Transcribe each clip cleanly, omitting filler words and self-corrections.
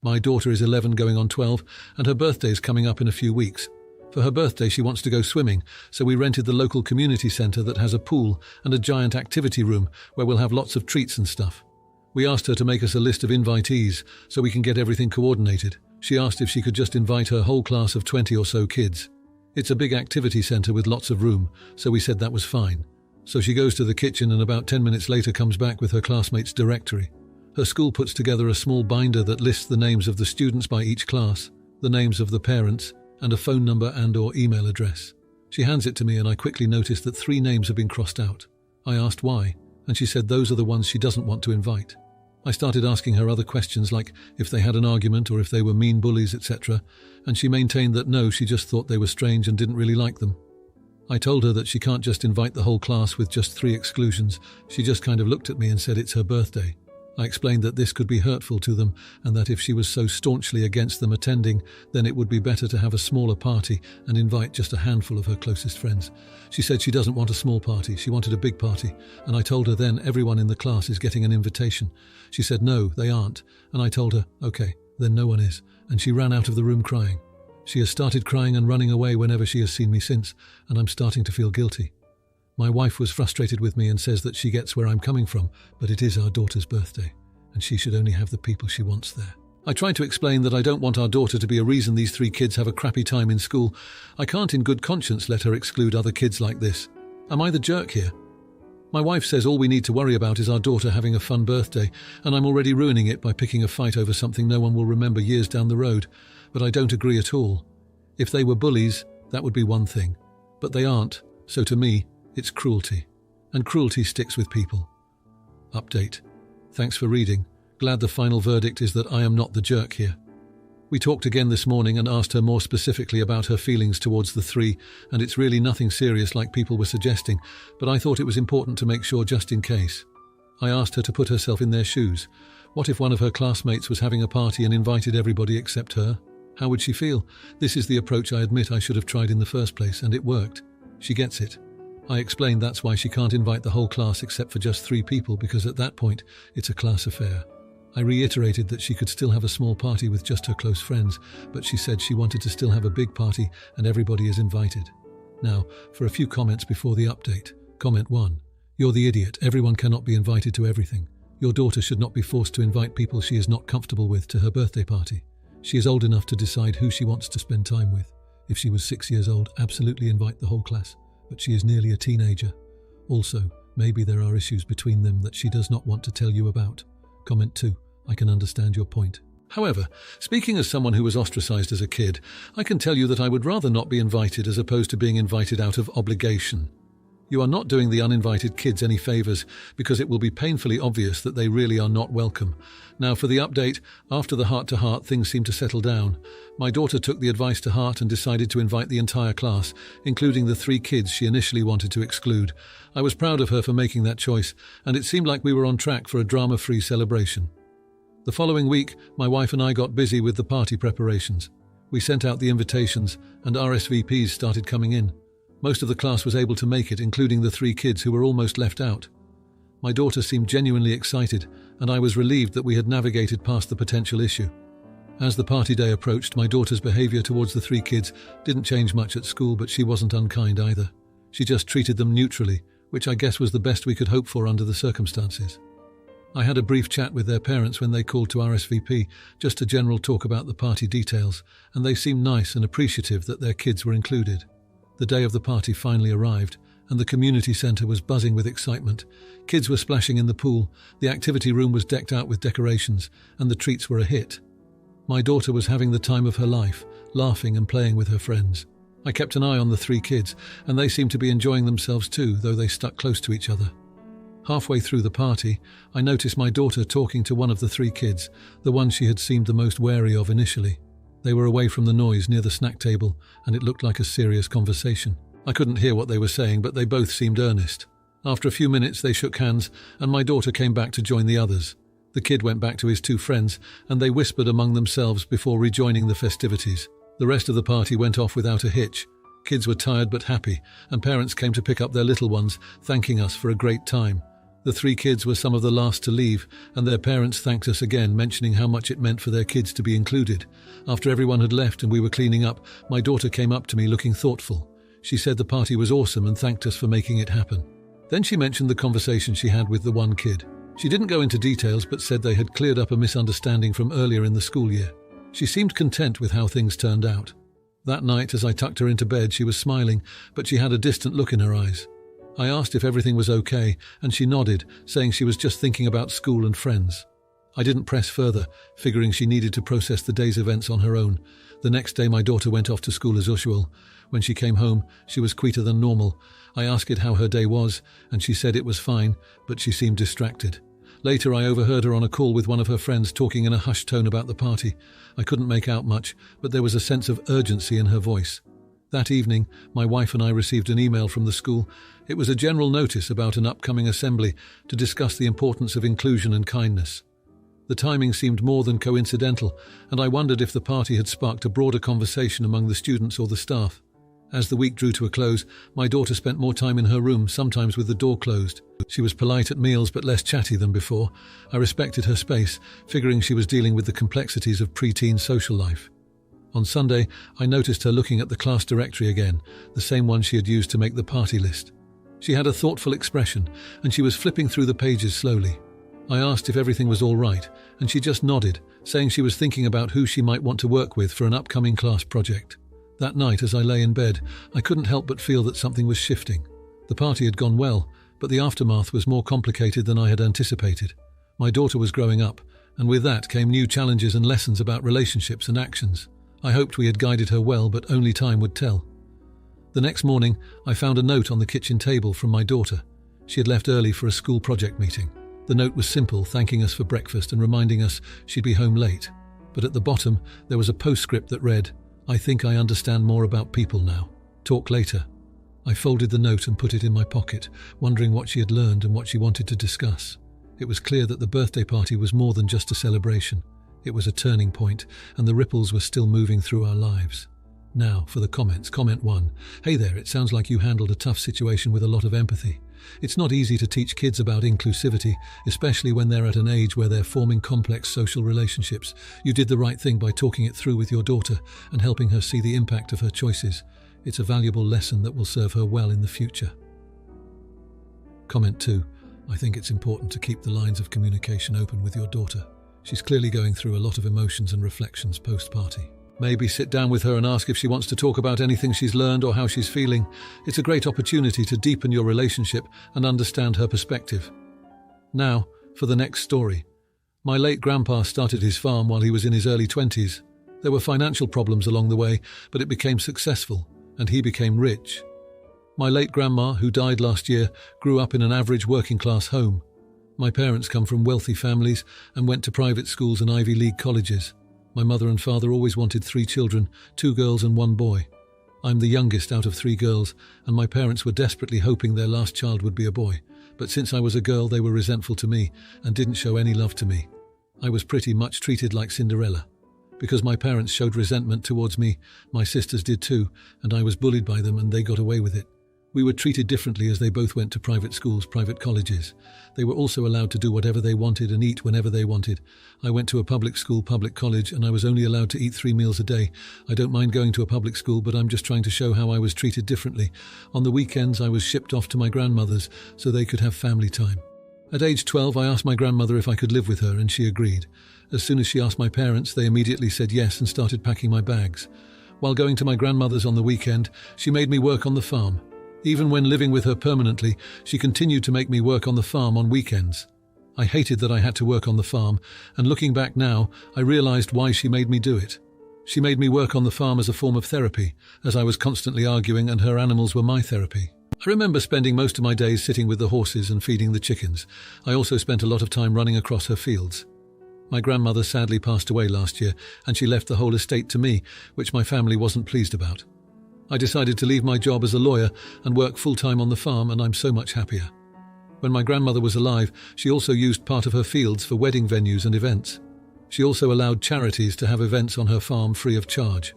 My daughter is 11 going on 12, and her birthday is coming up in a few weeks. For her birthday, she wants to go swimming, so we rented the local community centre that has a pool and a giant activity room where we'll have lots of treats and stuff. We asked her to make us a list of invitees so we can get everything coordinated. She asked if she could just invite her whole class of 20 or so kids. It's a big activity centre with lots of room, so we said that was fine. So she goes to the kitchen and about 10 minutes later comes back with her classmates' directory. Her school puts together a small binder that lists the names of the students by each class, the names of the parents, and a phone number and/or email address. She hands it to me and I quickly noticed that 3 names have been crossed out. I asked why, and she said those are the ones she doesn't want to invite. I started asking her other questions like if they had an argument or if they were mean bullies, etc., and she maintained that no, she just thought they were strange and didn't really like them. I told her that she can't just invite the whole class with just 3 exclusions. She just kind of looked at me and said it's her birthday. I explained that this could be hurtful to them and that if she was so staunchly against them attending, then it would be better to have a smaller party and invite just a handful of her closest friends. She said she doesn't want a small party, she wanted a big party, and I told her then everyone in the class is getting an invitation. She said no, they aren't, and I told her, okay, then no one is, and she ran out of the room crying. She has started crying and running away whenever she has seen me since, and I'm starting to feel guilty. My wife was frustrated with me and says that she gets where I'm coming from, but it is our daughter's birthday, and she should only have the people she wants there. I tried to explain that I don't want our daughter to be a reason these 3 kids have a crappy time in school. I can't in good conscience let her exclude other kids like this. Am I the jerk here? My wife says all we need to worry about is our daughter having a fun birthday, and I'm already ruining it by picking a fight over something no one will remember years down the road, but I don't agree at all. If they were bullies, that would be one thing, but they aren't, so to me, it's cruelty, and cruelty sticks with people. Update. Thanks for reading. Glad the final verdict is that I am not the jerk here. We talked again this morning and asked her more specifically about her feelings towards the 3, and it's really nothing serious like people were suggesting, but I thought it was important to make sure just in case. I asked her to put herself in their shoes. What if one of her classmates was having a party and invited everybody except her? How would she feel? This is the approach I admit I should have tried in the first place, and it worked. She gets it. I explained that's why she can't invite the whole class except for just 3 people, because at that point, it's a class affair. I reiterated that she could still have a small party with just her close friends, but she said she wanted to still have a big party and everybody is invited. Now, for a few comments before the update. Comment 1. You're the idiot. Everyone cannot be invited to everything. Your daughter should not be forced to invite people she is not comfortable with to her birthday party. She is old enough to decide who she wants to spend time with. If she was 6 years old, absolutely invite the whole class. But she is nearly a teenager. Also, maybe there are issues between them that she does not want to tell you about. Comment 2. I can understand your point. However, speaking as someone who was ostracized as a kid, I can tell you that I would rather not be invited as opposed to being invited out of obligation. You are not doing the uninvited kids any favors because it will be painfully obvious that they really are not welcome. Now for the update, after the heart-to-heart things seem to settle down. My daughter took the advice to heart and decided to invite the entire class, including the 3 kids she initially wanted to exclude. I was proud of her for making that choice, and it seemed like we were on track for a drama-free celebration. The following week, my wife and I got busy with the party preparations. We sent out the invitations, and RSVPs started coming in. Most of the class was able to make it, including the 3 kids who were almost left out. My daughter seemed genuinely excited, and I was relieved that we had navigated past the potential issue. As the party day approached, my daughter's behavior towards the 3 kids didn't change much at school, but she wasn't unkind either. She just treated them neutrally, which I guess was the best we could hope for under the circumstances. I had a brief chat with their parents when they called to RSVP, just a general talk about the party details, and they seemed nice and appreciative that their kids were included. The day of the party finally arrived, and the community centre was buzzing with excitement. Kids were splashing in the pool, the activity room was decked out with decorations, and the treats were a hit. My daughter was having the time of her life, laughing and playing with her friends. I kept an eye on the 3 kids, and they seemed to be enjoying themselves too, though they stuck close to each other. Halfway through the party, I noticed my daughter talking to one of the 3 kids, the one she had seemed the most wary of initially. They were away from the noise near the snack table, and it looked like a serious conversation. I couldn't hear what they were saying, but they both seemed earnest. After a few minutes, they shook hands, and my daughter came back to join the others. The kid went back to his 2 friends, and they whispered among themselves before rejoining the festivities. The rest of the party went off without a hitch. Kids were tired but happy, and parents came to pick up their little ones, thanking us for a great time. The 3 kids were some of the last to leave, and their parents thanked us again, mentioning how much it meant for their kids to be included. After everyone had left and we were cleaning up, my daughter came up to me looking thoughtful. She said the party was awesome and thanked us for making it happen. Then she mentioned the conversation she had with the one kid. She didn't go into details but said they had cleared up a misunderstanding from earlier in the school year. She seemed content with how things turned out. That night, as I tucked her into bed, she was smiling, but she had a distant look in her eyes. I asked if everything was okay, and she nodded, saying she was just thinking about school and friends. I didn't press further, figuring she needed to process the day's events on her own. The next day my daughter went off to school as usual. When she came home, she was quieter than normal. I asked her how her day was, and she said it was fine, but she seemed distracted. Later I overheard her on a call with one of her friends talking in a hushed tone about the party. I couldn't make out much, but there was a sense of urgency in her voice. That evening, my wife and I received an email from the school. It was a general notice about an upcoming assembly to discuss the importance of inclusion and kindness. The timing seemed more than coincidental, and I wondered if the party had sparked a broader conversation among the students or the staff. As the week drew to a close, my daughter spent more time in her room, sometimes with the door closed. She was polite at meals but less chatty than before. I respected her space, figuring she was dealing with the complexities of preteen social life. On Sunday, I noticed her looking at the class directory again, the same one she had used to make the party list. She had a thoughtful expression, and she was flipping through the pages slowly. I asked if everything was all right, and she just nodded, saying she was thinking about who she might want to work with for an upcoming class project. That night, as I lay in bed, I couldn't help but feel that something was shifting. The party had gone well, but the aftermath was more complicated than I had anticipated. My daughter was growing up, and with that came new challenges and lessons about relationships and actions. I hoped we had guided her well, but only time would tell. The next morning, I found a note on the kitchen table from my daughter. She had left early for a school project meeting. The note was simple, thanking us for breakfast and reminding us she'd be home late. But at the bottom, there was a postscript that read, "I think I understand more about people now. Talk later." I folded the note and put it in my pocket, wondering what she had learned and what she wanted to discuss. It was clear that the birthday party was more than just a celebration. It was a turning point, and the ripples were still moving through our lives. Now, for the comments. Comment 1. Hey there, it sounds like you handled a tough situation with a lot of empathy. It's not easy to teach kids about inclusivity, especially when they're at an age where they're forming complex social relationships. You did the right thing by talking it through with your daughter and helping her see the impact of her choices. It's a valuable lesson that will serve her well in the future. Comment 2. I think it's important to keep the lines of communication open with your daughter. She's clearly going through a lot of emotions and reflections post-party. Maybe sit down with her and ask if she wants to talk about anything she's learned or how she's feeling. It's a great opportunity to deepen your relationship and understand her perspective. Now, for the next story. My late grandpa started his farm while he was in his early 20s. There were financial problems along the way, but it became successful, and he became rich. My late grandma, who died last year, grew up in an average working-class home. My parents come from wealthy families and went to private schools and Ivy League colleges. My mother and father always wanted 3 children, 2 girls and 1 boy. I'm the youngest out of 3 girls, and my parents were desperately hoping their last child would be a boy. But since I was a girl, they were resentful to me and didn't show any love to me. I was pretty much treated like Cinderella. Because my parents showed resentment towards me, my sisters did too, and I was bullied by them and they got away with it. We were treated differently as they both went to private schools, private colleges. They were also allowed to do whatever they wanted and eat whenever they wanted. I went to a public school, public college, and I was only allowed to eat 3 meals a day. I don't mind going to a public school, but I'm just trying to show how I was treated differently. On the weekends, I was shipped off to my grandmother's so they could have family time. At age 12, I asked my grandmother if I could live with her, and she agreed. As soon as she asked my parents, they immediately said yes and started packing my bags. While going to my grandmother's on the weekend, she made me work on the farm. Even when living with her permanently, she continued to make me work on the farm on weekends. I hated that I had to work on the farm, and looking back now, I realized why she made me do it. She made me work on the farm as a form of therapy, as I was constantly arguing and her animals were my therapy. I remember spending most of my days sitting with the horses and feeding the chickens. I also spent a lot of time running across her fields. My grandmother sadly passed away last year, and she left the whole estate to me, which my family wasn't pleased about. I decided to leave my job as a lawyer and work full-time on the farm, and I'm so much happier. When my grandmother was alive, she also used part of her fields for wedding venues and events. She also allowed charities to have events on her farm free of charge.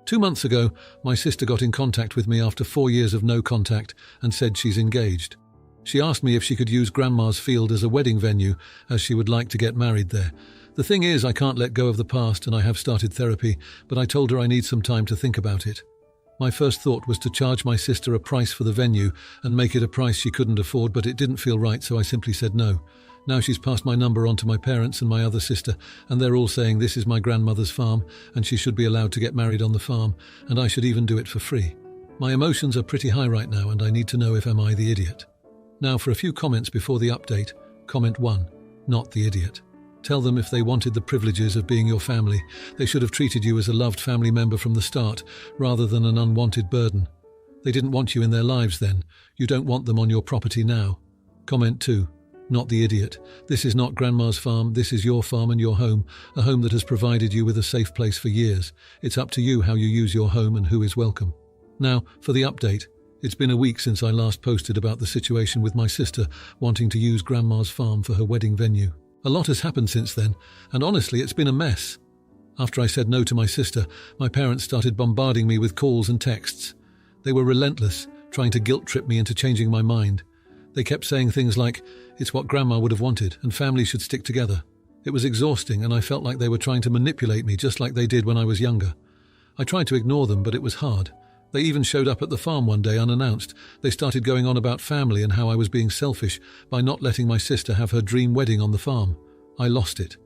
2 months ago, my sister got in contact with me after 4 years of no contact and said she's engaged. She asked me if she could use Grandma's field as a wedding venue, as she would like to get married there. The thing is, I can't let go of the past and I have started therapy, but I told her I need some time to think about it. My first thought was to charge my sister a price for the venue and make it a price she couldn't afford, but it didn't feel right, so I simply said no. Now she's passed my number on to my parents and my other sister, and they're all saying this is my grandmother's farm and she should be allowed to get married on the farm, and I should even do it for free. My emotions are pretty high right now and I need to know if am I the idiot. Now for a few comments before the update. Comment 1. Not the idiot. Tell them if they wanted the privileges of being your family, they should have treated you as a loved family member from the start, rather than an unwanted burden. They didn't want you in their lives then. You don't want them on your property now. Comment 2. Not the idiot. This is not Grandma's farm, this is your farm and your home, a home that has provided you with a safe place for years. It's up to you how you use your home and who is welcome. Now, for the update. It's been a week since I last posted about the situation with my sister wanting to use Grandma's farm for her wedding venue. A lot has happened since then, and honestly, it's been a mess. After I said no to my sister, my parents started bombarding me with calls and texts. They were relentless, trying to guilt-trip me into changing my mind. They kept saying things like, it's what Grandma would have wanted, and families should stick together. It was exhausting, and I felt like they were trying to manipulate me just like they did when I was younger. I tried to ignore them, but it was hard. They even showed up at the farm one day unannounced. They started going on about family and how I was being selfish by not letting my sister have her dream wedding on the farm. I lost it.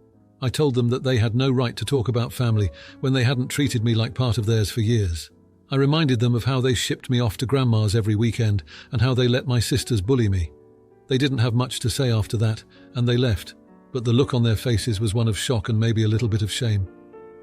I told them that they had no right to talk about family when they hadn't treated me like part of theirs for years. I reminded them of how they shipped me off to Grandma's every weekend and how they let my sisters bully me. They didn't have much to say after that, and they left, but the look on their faces was one of shock and maybe a little bit of shame.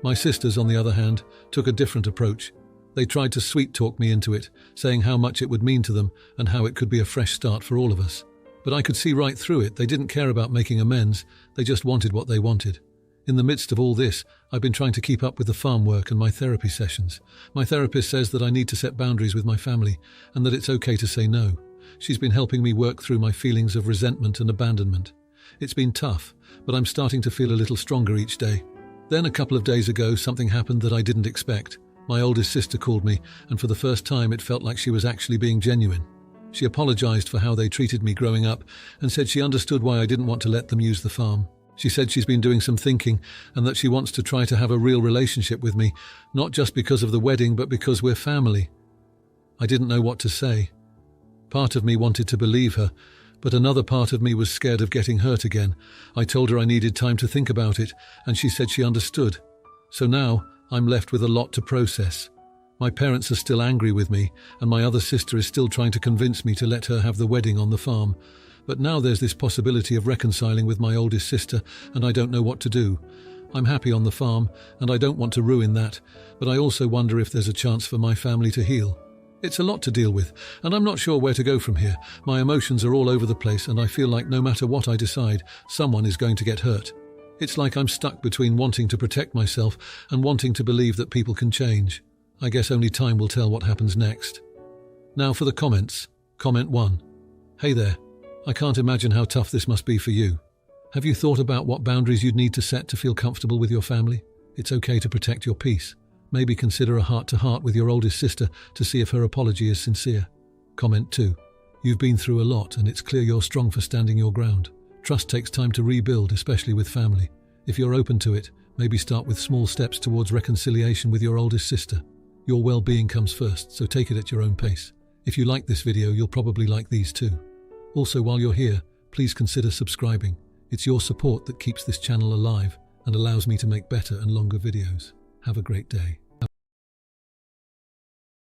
My sisters, on the other hand, took a different approach. They tried to sweet-talk me into it, saying how much it would mean to them and how it could be a fresh start for all of us. But I could see right through it. They didn't care about making amends. They just wanted what they wanted. In the midst of all this, I've been trying to keep up with the farm work and my therapy sessions. My therapist says that I need to set boundaries with my family and that it's okay to say no. She's been helping me work through my feelings of resentment and abandonment. It's been tough, but I'm starting to feel a little stronger each day. Then a couple of days ago, something happened that I didn't expect. My oldest sister called me, and for the first time it felt like she was actually being genuine. She apologized for how they treated me growing up and said she understood why I didn't want to let them use the farm. She said she's been doing some thinking and that she wants to try to have a real relationship with me, not just because of the wedding but because we're family. I didn't know what to say. Part of me wanted to believe her, but another part of me was scared of getting hurt again. I told her I needed time to think about it, and she said she understood. So now, I'm left with a lot to process. My parents are still angry with me, and my other sister is still trying to convince me to let her have the wedding on the farm. But now there's this possibility of reconciling with my oldest sister, and I don't know what to do. I'm happy on the farm, and I don't want to ruin that, but I also wonder if there's a chance for my family to heal. It's a lot to deal with, and I'm not sure where to go from here. My emotions are all over the place, and I feel like no matter what I decide, someone is going to get hurt. It's like I'm stuck between wanting to protect myself and wanting to believe that people can change. I guess only time will tell what happens next. Now for the comments. Comment 1. Hey there. I can't imagine how tough this must be for you. Have you thought about what boundaries you'd need to set to feel comfortable with your family? It's okay to protect your peace. Maybe consider a heart-to-heart with your oldest sister to see if her apology is sincere. Comment 2. You've been through a lot and it's clear you're strong for standing your ground. Trust takes time to rebuild, especially with family. If you're open to it, maybe start with small steps towards reconciliation with your oldest sister. Your well-being comes first, so take it at your own pace. If you like this video, you'll probably like these too. Also, while you're here, please consider subscribing. It's your support that keeps this channel alive and allows me to make better and longer videos. Have a great day.